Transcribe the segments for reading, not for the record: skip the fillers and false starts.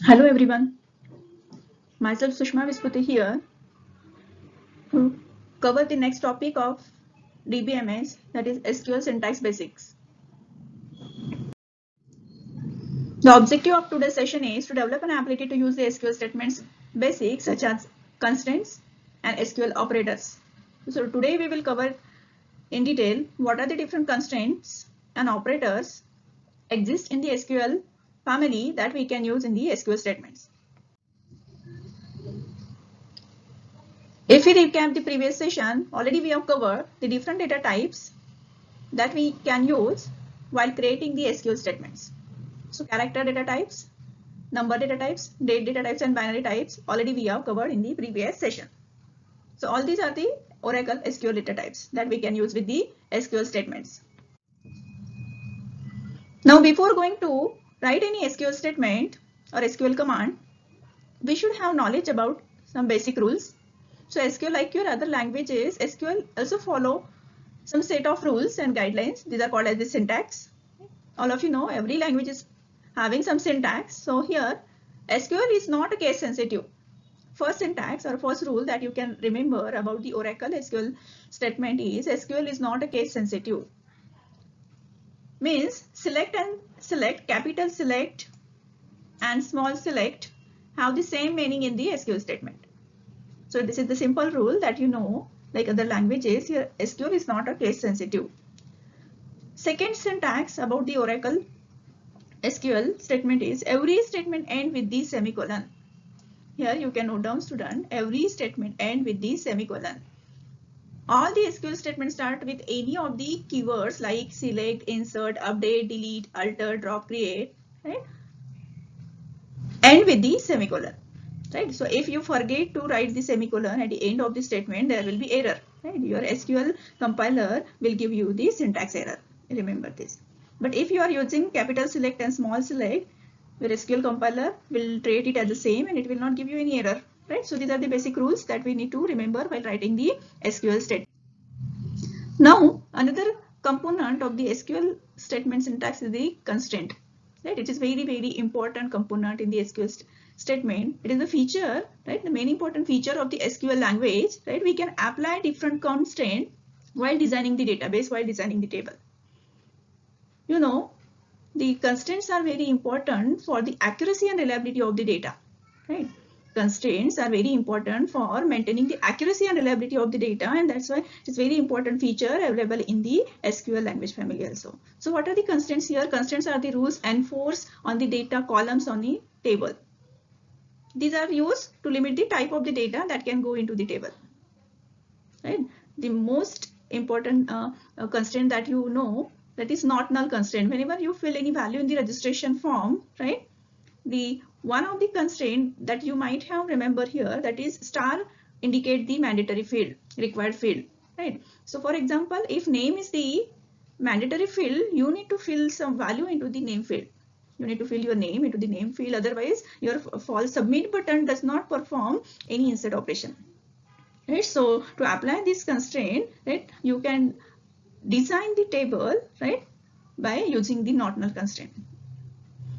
Hello everyone, myself Sushma Visputi here to cover the next topic of DBMS, that is SQL syntax basics. The objective of today's session is to develop an ability to use the SQL statements basics such as constraints and SQL operators. So today we will cover in detail what are the different constraints and operators exist in the SQL family that we can use in the SQL statements. If we recap the previous session, already we have covered the different data types that we can use while creating the SQL statements. So character data types, number data types, date data types, and binary types already we have covered in the previous session. So all these are the Oracle SQL data types that we can use with the SQL statements. Now before going to write any SQL statement or SQL command, we should have knowledge about some basic rules. So SQL, like your other languages, SQL also follow some set of rules and guidelines. These are called as the syntax. All of you know every language is having some syntax. So here SQL is not a case sensitive. First syntax or first rule that you can remember about the Oracle SQL statement is SQL is not a case sensitive. Means select and select, capital select and small select have the same meaning in the SQL statement. So this is the simple rule that you know, like other languages, here SQL is not a case sensitive. Second syntax about the Oracle SQL statement is every statement end with the semicolon. Here you can note down, student, every statement end with the semicolon. All the SQL statements start with any of the keywords like select, insert, update, delete, alter, drop, create, right? End with the semicolon, right? So if you forget to write the semicolon at the end of the statement, there will be error, right? Your SQL compiler will give you the syntax error. Remember this. But if you are using capital select and small select, your SQL compiler will treat it as the same and it will not give you any error, right? So these are the basic rules that we need to remember while writing the SQL statement. Now another component of the SQL statement syntax is the constraint, right? It is very important component in the SQL statement. It is a feature, right? The main important feature of the SQL language, right? We can apply different constraints while designing the database, while designing the table. You know, the constraints are very important for the accuracy and reliability of the data, right? Constraints are very important for maintaining the accuracy and reliability of the data, and that's why it's very important feature available in the SQL language family also. So what are the constraints here? Constraints are the rules enforced on the data columns on the table. These are used to limit the type of the data that can go into the table, right? The most important constraint that you know, that is not null constraint. Whenever you fill any value in the registration form, right, the one of the constraint that you might have remember here, that is star indicate the mandatory field, required field, right? So for example, if name is the mandatory field, you need to fill some value into the name field. You need to fill your name into the name field, otherwise your false submit button does not perform any insert operation, right? So to apply this constraint, right, you can design the table, right, by using the not null constraint.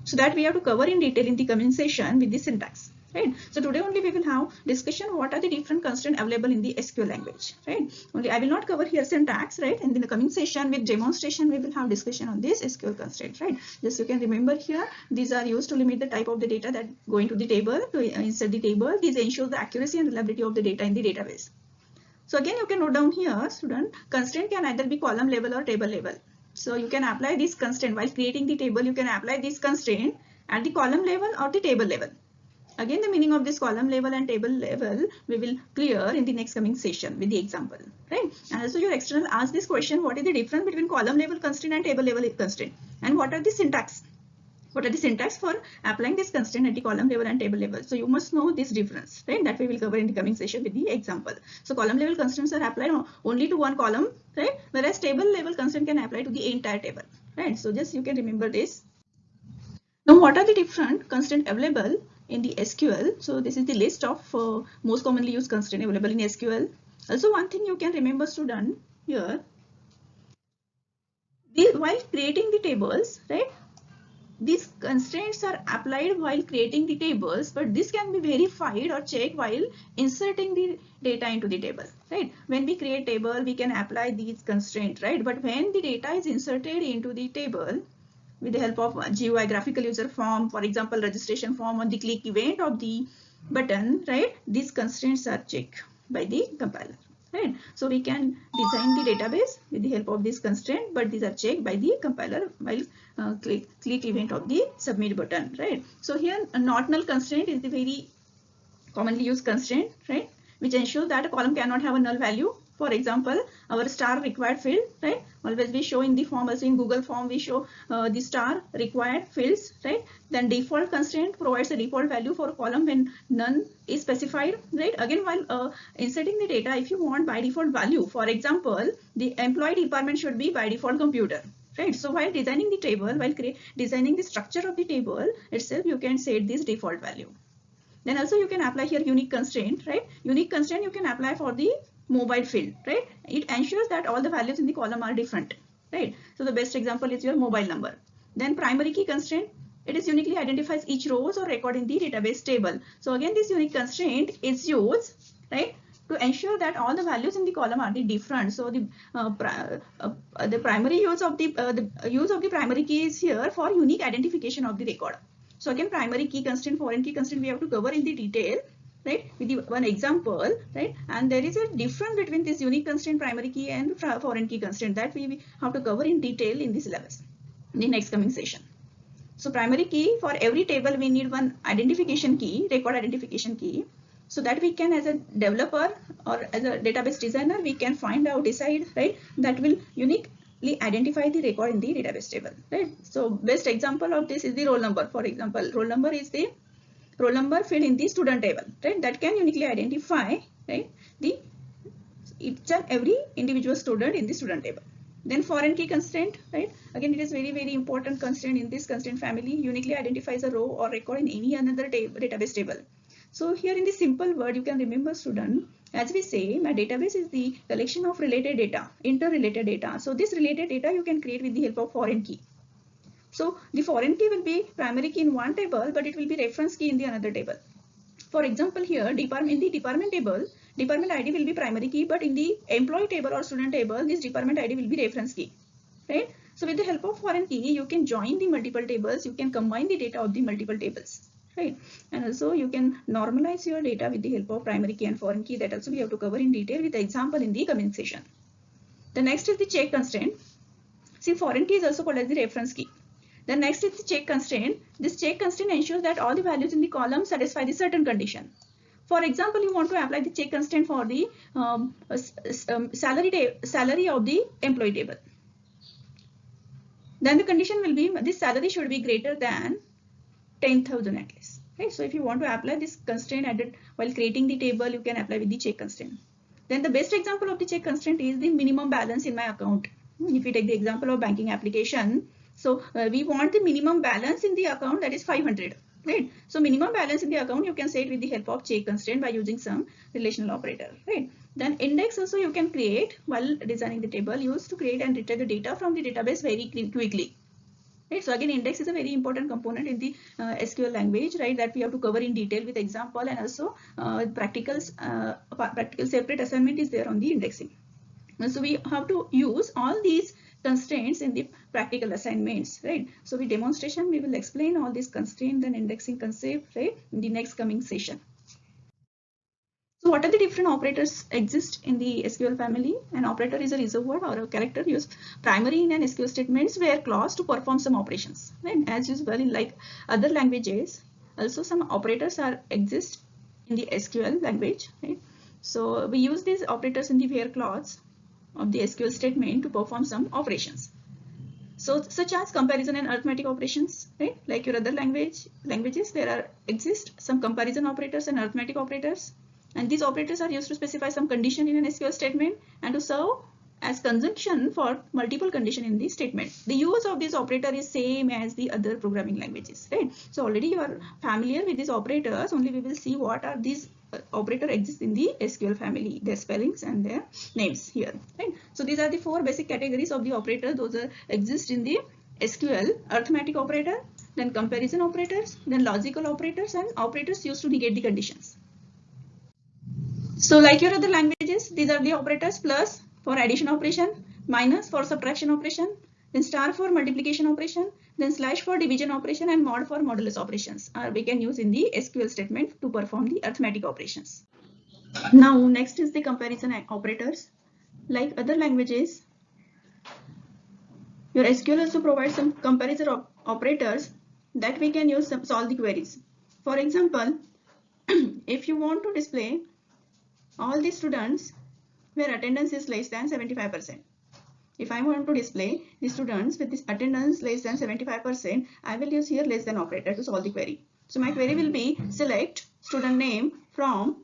So that we have to cover in detail in the coming session with the syntax, right? So today only we will have discussion what are the different constraints available in the SQL language, right? Only I will not cover here syntax, right? And in the coming session with demonstration we will have discussion on this SQL constraint, right? Just you can remember here, these are used to limit the type of the data that go into the table, to insert the table. These ensure the accuracy and reliability of the data in the database. So again you can note down here, student, constraint can either be column level or table level. So you can apply this constraint while creating the table. You can apply this constraint at the column level or the table level. Again, the meaning of this column level and table level we will clear in the next coming session with the example, right? And also your external ask this question, what is the difference between column level constraint and table level constraint, and what are the syntax? What are the syntax for applying this constraint at the column level and table level? So you must know this difference, right? That we will cover in the coming session with the example. So column level constraints are applied only to one column, right? Whereas table level constraint can apply to the entire table, right? So just you can remember this. Now what are the different constraints available in the SQL? So this is the list of most commonly used constraints available in SQL. Also one thing you can remember, student, here, while creating the tables, right, these constraints are applied while creating the tables, but this can be verified or checked while inserting the data into the table, right? When we create table, we can apply these constraints, right? But when the data is inserted into the table with the help of GUI graphical user form, for example, registration form on the click event of the button, right? These constraints are checked by the compiler. Right. So we can design the database with the help of this constraint, but these are checked by the compiler while click event of the submit button, right? So here a not null constraint is the very commonly used constraint, right, which ensures that a column cannot have a null value. For example, our star required field, right, always we show in the form, also in Google form we show the star required fields, right. Then default constraint provides a default value for a column when none is specified, right. Again, while inserting the data, if you want by default value, for example, the employee department should be by default computer, right. So while designing the table, while designing the structure of the table itself, you can set this default value. Then also you can apply here unique constraint, right? Unique constraint you can apply for the mobile field, right? It ensures that all the values in the column are different, right? So the best example is your mobile number. Then primary key constraint, it is uniquely identifies each rows or record in the database table. So again, this unique constraint is used, right, to ensure that all the values in the column are the different. So the primary use of the use of the primary key is here for unique identification of the record. So again, primary key constraint, foreign key constraint, we have to cover in the detail, right, with the one example, right? And there is a difference between this unique constraint, primary key, and foreign key constraint that we have to cover in detail in the syllabus in the next coming session. So primary key, for every table we need one identification key, record identification key, so that we can, as a developer or as a database designer, we can find out, decide, right, that will uniquely identify the record in the database table, right? So best example of this is the roll number. For example, roll number is the roll number field in the student table, right? That can uniquely identify, right, the each and every individual student in the student table. Then foreign key constraint, right? Again, it is very important constraint in this constraint family. Uniquely identifies a row or record in any another database table. So here in the simple word, you can remember, student, as we say, my database is the collection of related data, interrelated data. So this related data you can create with the help of foreign key. So the foreign key will be primary key in one table, but it will be reference key in the another table. For example, here in the department table, department ID will be primary key, but in the employee table or student table, this department ID will be reference key, right? So with the help of foreign key, you can join the multiple tables, you can combine the data of the multiple tables, right? And also you can normalize your data with the help of primary key and foreign key. That also we have to cover in detail with the example in the coming session. The next is the check constraint. See, foreign key is also called as the reference key. The next is the check constraint. This check constraint ensures that all the values in the column satisfy the certain condition. For example, you want to apply the check constraint for the salary of the employee table. Then the condition will be this salary should be greater than 10,000 at least. Okay, so if you want to apply this constraint while creating the table, you can apply with the check constraint. Then the best example of the check constraint is the minimum balance in my account. If we take the example of banking application, so we want the minimum balance in the account, that is 500, right? So minimum balance in the account you can set with the help of check constraint by using some relational operator, right? Then index also you can create while designing the table, used to create and retrieve the data from the database very quickly. Right, so again, index is a very important component in the SQL language, right? That we have to cover in detail with example, and also practical separate assignment is there on the indexing. And so we have to use all these constraints in the practical assignments, right? So with demonstration, we will explain all these constraints and indexing concept, right, in the next coming session. So what are the different operators exist in the SQL family? An operator is a reserved word or a character used primary in an SQL statements where clause to perform some operations. Right? As usual in like other languages, also some operators exist in the SQL language. Right? So we use these operators in the where clause of the SQL statement to perform some operations. So such as comparison and arithmetic operations, right? Like your other languages, there exist some comparison operators and arithmetic operators. And these operators are used to specify some condition in an SQL statement and to serve as conjunction for multiple condition in the statement. The use of this operator is same as the other programming languages, right? So already you are familiar with these operators. Only we will see what are these operator exist in the SQL family, their spellings and their names here, right? So these are the four basic categories of the operators. Those exist in the SQL arithmetic operator, then comparison operators, then logical operators, and operators used to negate the conditions. So like your other languages, these are the operators: plus for addition operation, minus for subtraction operation, then star for multiplication operation, then slash for division operation, and mod for modulus operations we can use in the SQL statement to perform the arithmetic operations. Now next is the comparison operators. Like other languages, your SQL also provides some comparison operators that we can use to solve the queries. For example, if you want to display all the students where attendance is less than 75%. If I want to display the students with this attendance less than 75%, I will use here less than operator to solve the query. So my query will be select student name from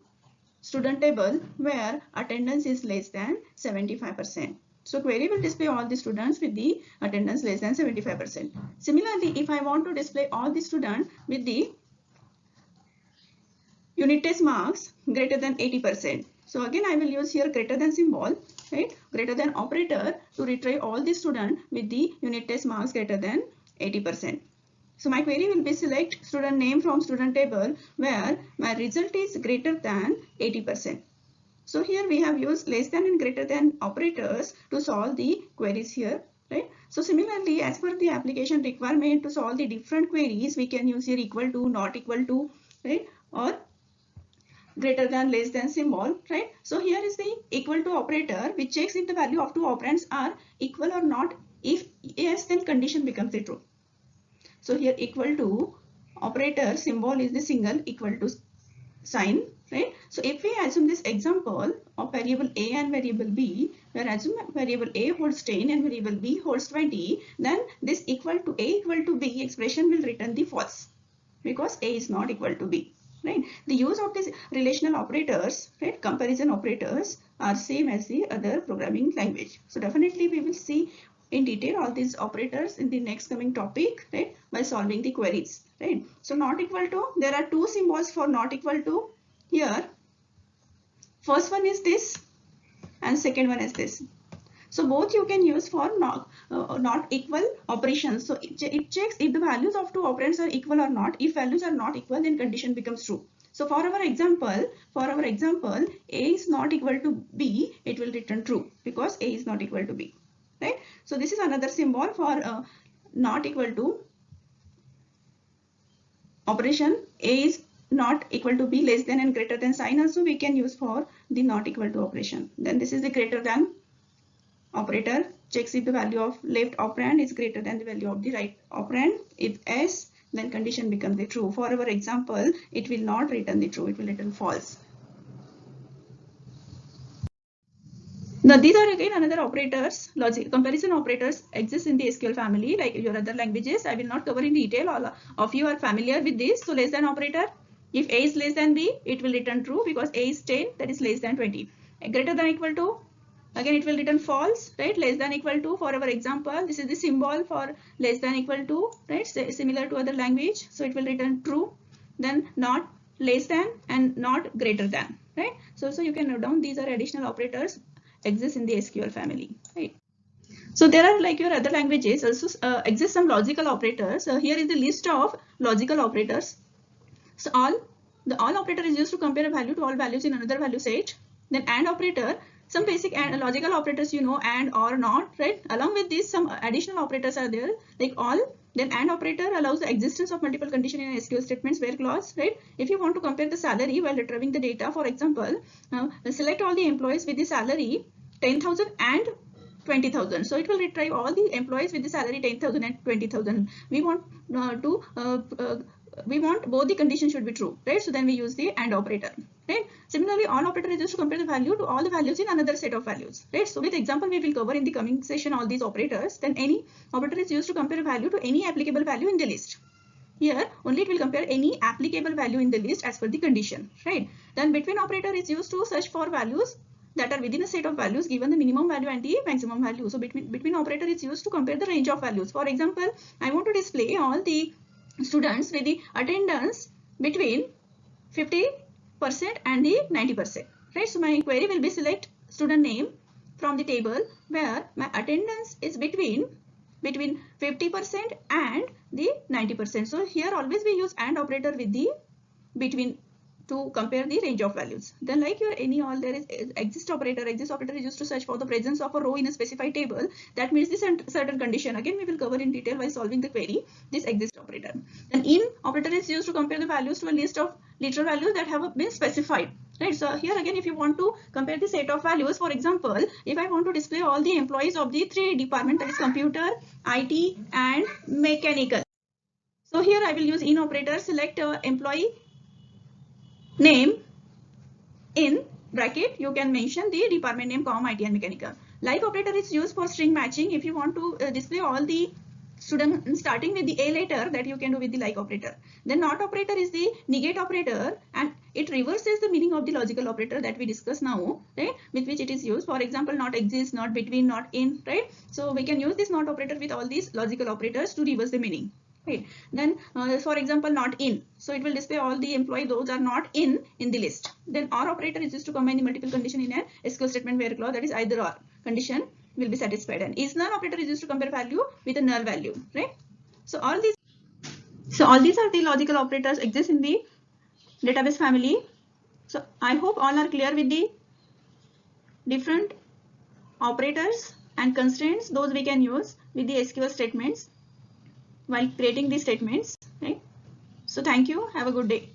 student table where attendance is less than 75%. So query will display all the students with the attendance less than 75%. Similarly, if I want to display all the students with the unit test marks greater than 80%. So again I will use here greater than symbol, right? Greater than operator to retrieve all the students with the unit test marks greater than 80%. So my query will be select student name from student table where my result is greater than 80%. So here we have used less than and greater than operators to solve the queries here, right? So similarly, as per the application requirement to solve the different queries, we can use here equal to, not equal to, right? Or greater than, less than symbol, right? So here is the equal to operator which checks if the value of two operands are equal or not. If yes, then condition becomes the true. So here equal to operator symbol is the single equal to sign, right? So if we assume this example of variable A and variable B, where assume variable A holds 10 and variable B holds 20, then this equal to A equal to B expression will return the false because A is not equal to B, right? The use of these relational operators, right, comparison operators, are same as the other programming language. So definitely we will see in detail all these operators in the next coming topic, right, by solving the queries, right? So not equal to, there are two symbols for not equal to here. First one is this and second one is this. So both you can use for not equal operations. So it checks if the values of two operands are equal or not. If values are not equal, then condition becomes true. So for our example, A is not equal to B, it will return true because A is not equal to B, right? So this is another symbol for not equal to operation. A is not equal to B, less than and greater than sign also we can use for the not equal to operation. Then this is the greater than operator, checks if the value of left operand is greater than the value of the right operand. If yes, then condition becomes the true. For our example, it will not return the true, it will return false. Now these are again another operators, logic comparison operators exist in the SQL family like your other languages. I will not cover in detail, all of you are familiar with this. So less than operator, if A is less than B, it will return true because A is 10, that is less than 20. Greater than equal to, again it will return false, right? Less than equal to, for our example, this is the symbol for less than equal to, right? Similar to other language, so it will return true. Then not, less than, and not greater than, right? So you can note down these are additional operators exist in the SQL family, right? So there are, like your other languages, also exist some logical operators. Here is the list of logical operators. So the all operator is used to compare a value to all values in another value set. Then AND operator, some basic and logical operators, you know, and, or, not, right? Along with this, some additional operators are there, like all. Then AND operator allows the existence of multiple conditions in SQL statements where clause, right? If you want to compare the salary while retrieving the data, for example, select all the employees with the salary 10,000 and 20,000. So it will retrieve all the employees with the salary 10,000 and 20,000. We want we want both the conditions should be true, right? So then we use the AND operator, right? Similarly, all operator is used to compare the value to all the values in another set of values, right? So with example, we will cover in the coming session all these operators. Then any operator is used to compare a value to any applicable value in the list. Here only it will compare any applicable value in the list as per the condition, right? Then between operator is used to search for values that are within a set of values given the minimum value and the maximum value. So between operator is used to compare the range of values. For example, I want to display all the students with the attendance between 50% and the 90%, right? So my query will be select student name from the table where my attendance is between between 50% and the 90%. So here always we use AND operator with the between to compare the range of values. Then like your any all, there is exist operator. Exist operator is used to search for the presence of a row in a specified table that meets the certain condition. Again we will cover in detail while solving the query, this exist operator. Then in operator is used to compare the values to a list of literal values that have been specified. Right, so here again if you want to compare the set of values, for example if I want to display all the employees of the three departments, that is computer, IT and mechanical. So here I will use in operator, select employee name, in bracket you can mention the department name, IT and mechanical. Like operator is used for string matching. If you want to display all the student starting with the A letter, that you can do with the like operator. Then not operator is the negate operator, and it reverses the meaning of the logical operator that we discuss now, right, with which it is used. For example, not exist, not between, not in, right. So we can use this not operator with all these logical operators to reverse the meaning. Right. Then for example not in, so it will display all the employees those are not in the list. Then OR operator is used to combine the multiple condition in a SQL statement where clause, that is either or condition will be satisfied. And is null operator is used to compare value with a null value, right. So all these are the logical operators exist in the database family. So I hope all are clear with the different operators and constraints those we can use with the SQL statements while creating these statements, right. So thank you, have a good day.